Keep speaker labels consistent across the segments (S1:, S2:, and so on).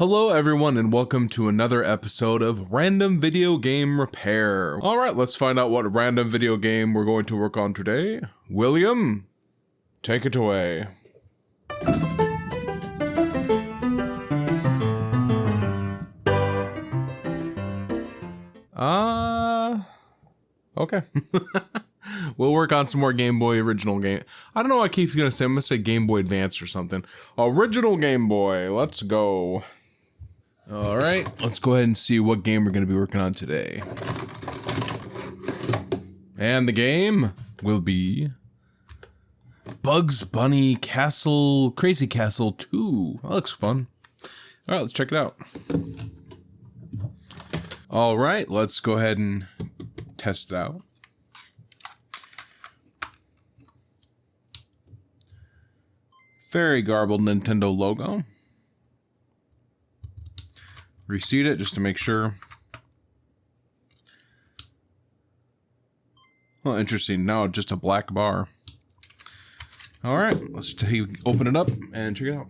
S1: Hello everyone and welcome to another episode of Random Video Game Repair. Alright, let's find out what random video game we're going to work on today. William, take it away. Okay. We'll work on some more Game Boy original game. I don't know what I keep gonna say. I'm gonna say Game Boy Advance or something. Original Game Boy. Let's go. All right, let's go ahead and see what game we're gonna be working on today. And the game will be Bugs Bunny Castle, Crazy Castle 2. That looks fun. All right, let's check it out. All right, let's go ahead and test it out. Very garbled Nintendo logo. Reseat it just to make sure. Well, interesting. Now just a black bar. All right, let's open it up and check it out.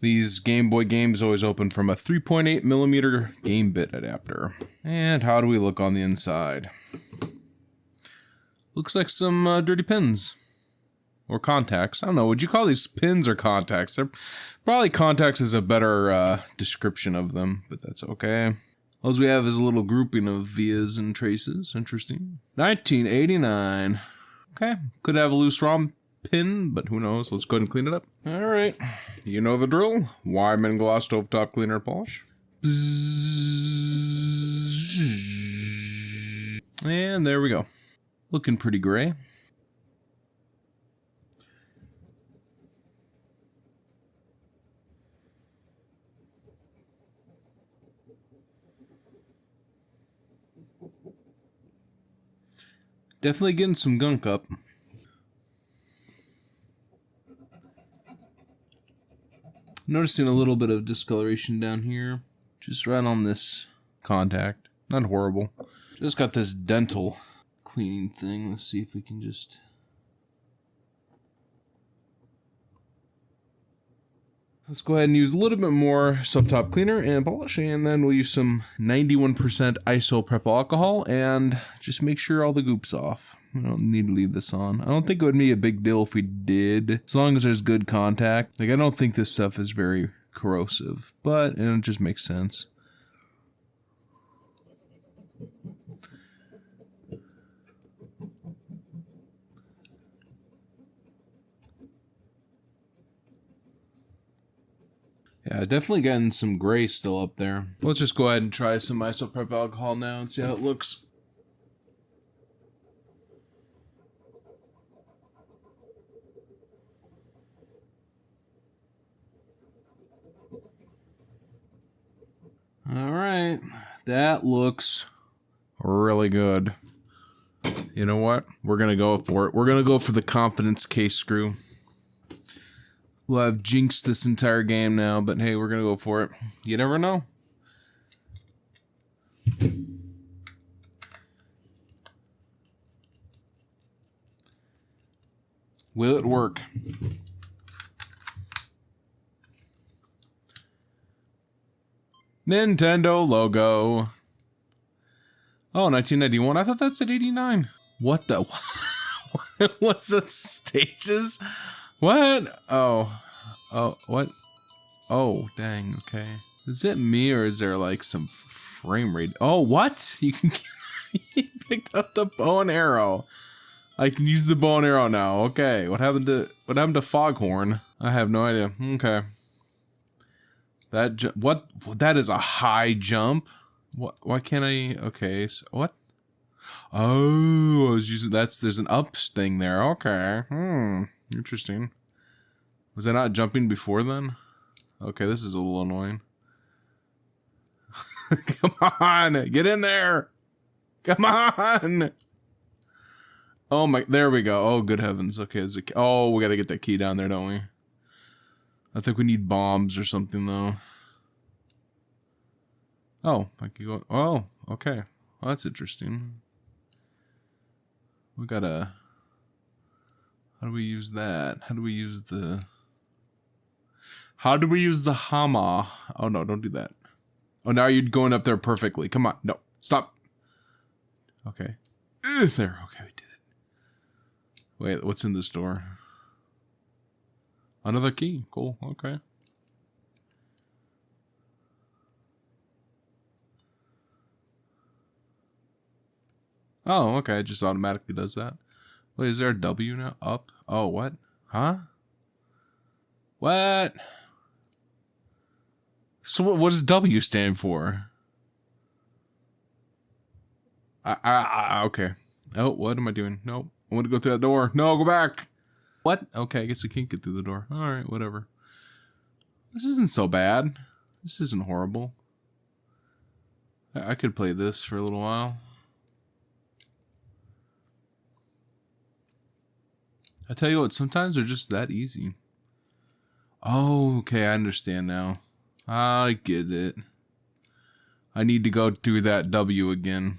S1: These Game Boy games always open from a 3.8mm game bit adapter. And how do we look on the inside? Looks like some dirty pins. Or contacts. I don't know. Would you call these pins or contacts? They're probably contacts is a better description of them, but that's okay. All we have is a little grouping of vias and traces. Interesting. 1989. Okay. Could have a loose ROM pin, but who knows? Let's go ahead and clean it up. All right. You know the drill. Wyman gloss stovetop cleaner and polish. And there we go. Looking pretty gray. Definitely getting some gunk up. Noticing a little bit of discoloration down here. Just right on this contact. Not horrible. Just got this dental cleaning thing. Let's see if we can just... Let's go ahead and use a little bit more stovetop cleaner and polish, and then we'll use some 91% isopropyl alcohol and just make sure all the goop's off. We don't need to leave this on. I don't think it would be a big deal if we did, as long as there's good contact. Like, I don't think this stuff is very corrosive, but it just makes sense. Yeah, definitely getting some gray still up there. Let's just go ahead and try some isopropyl alcohol now and see how it looks. All right, that looks really good. You know what? We're gonna go for it. We're gonna go for the confidence case screw. We'll have jinxed this entire game now, but hey, we're gonna go for it. You never know. Will it work? Nintendo logo. Oh, 1991. I thought that said 89. What the? What's that? Stages? What? Oh, what? Oh, dang. Okay. Is it me or is there like some frame rate? Oh, what? You can. He picked up the bow and arrow. I can use the bow and arrow now. Okay. What happened to Foghorn? I have no idea. Okay. What? That is a high jump. What? Why can't I? Okay. So what? Oh, I was using there's an ups thing there. Okay. Interesting. Was I not jumping before then? Okay, this is a little annoying. Come on, get in there. Come on. Oh my, there we go. Oh, good heavens. Okay, oh, we got to get that key down there, don't we? I think we need bombs or something though. Oh, I can go. Oh, okay. Well, that's interesting. We gotta... How do we use that? How do we use the... How do we use the hammer? Oh no, don't do that. Oh, now you're going up there perfectly. Come on. No, stop. Okay. There. Okay, we did it. Wait, what's in this door? Another key. Cool. Okay. Oh, okay. It just automatically does that. Wait, is there a W now? Up? Oh, what? Huh? What? So what does W stand for? Okay. Oh, what am I doing? Nope. I want to go through that door. No, go back. What? Okay, I guess I can't get through the door. All right, whatever. This isn't so bad. This isn't horrible. I could play this for a little while. I tell you what, sometimes they're just that easy. Oh, okay, I understand now. I get it. I need to go through that W again.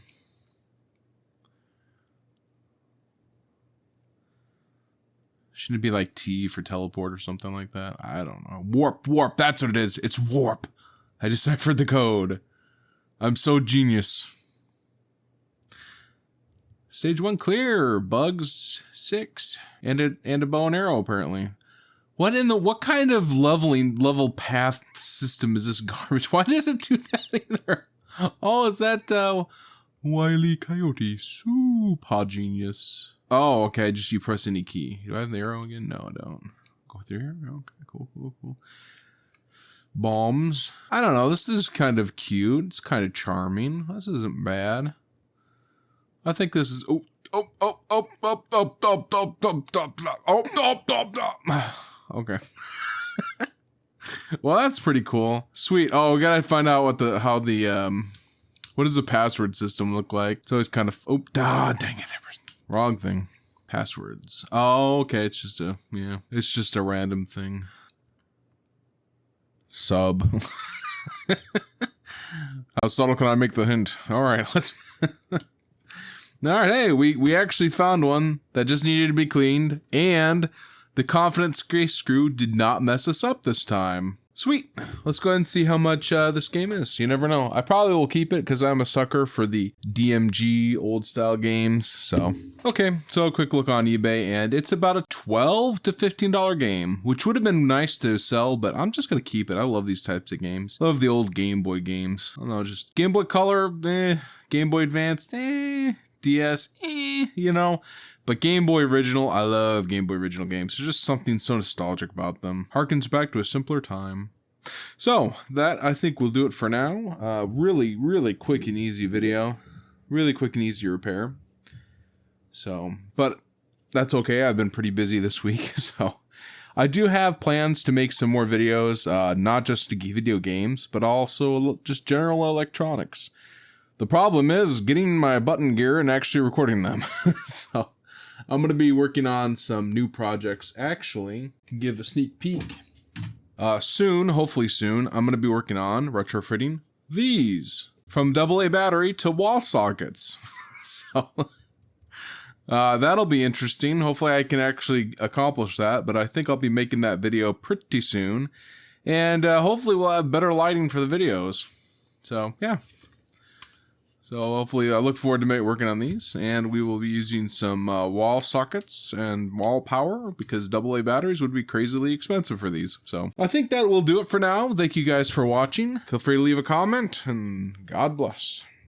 S1: Shouldn't it be like T for teleport or something like that? I don't know. Warp, that's what it is. It's warp. I deciphered the code. I'm so genius. Stage 1 clear. Bugs 6. And a bow and arrow, apparently. What kind of level path system is this garbage? Why does it do that either? Oh, is that Wile E. Coyote? Super genius. Oh, okay. Just you press any key. Do I have the arrow again? No, I don't. Go through here? Okay, cool. Bombs. I don't know. This is kind of cute. It's kind of charming. This isn't bad. I think this is... Okay. Well, that's pretty cool. Sweet. Oh, we gotta find out what does the password system look like? It's always kind of... dang it. Wrong thing. Passwords. Oh, okay. It's just a random thing. Sub. How subtle can I make the hint? All right, let's... All right, hey, we actually found one that just needed to be cleaned, and the confidence screw did not mess us up this time. Sweet. Let's go ahead and see how much this game is. You never know. I probably will keep it because I'm a sucker for the DMG old style games. So, okay. So a quick look on eBay, and it's about a $12 to $15 game, which would have been nice to sell, but I'm just going to keep it. I love these types of games. Love the old Game Boy games. I don't know, just Game Boy Color, Game Boy Advance, DS, you know, but Game Boy Original, I love Game Boy Original games. There's just something so nostalgic about them. Harkens back to a simpler time. So, that I think will do it for now. Really, really quick and easy video. Really quick and easy to repair. So, but that's okay. I've been pretty busy this week, so I do have plans to make some more videos, not just to video games, but also just general electronics. The problem is getting my button gear and actually recording them. So I'm going to be working on some new projects. Actually, can give a sneak peek. Soon, hopefully soon, I'm going to be working on retrofitting these from AA battery to wall sockets. So that'll be interesting. Hopefully I can actually accomplish that, but I think I'll be making that video pretty soon. And hopefully we'll have better lighting for the videos. So, yeah. So hopefully I look forward to working on these, and we will be using some wall sockets and wall power because AA batteries would be crazily expensive for these. So I think that will do it for now. Thank you guys for watching. Feel free to leave a comment, and God bless.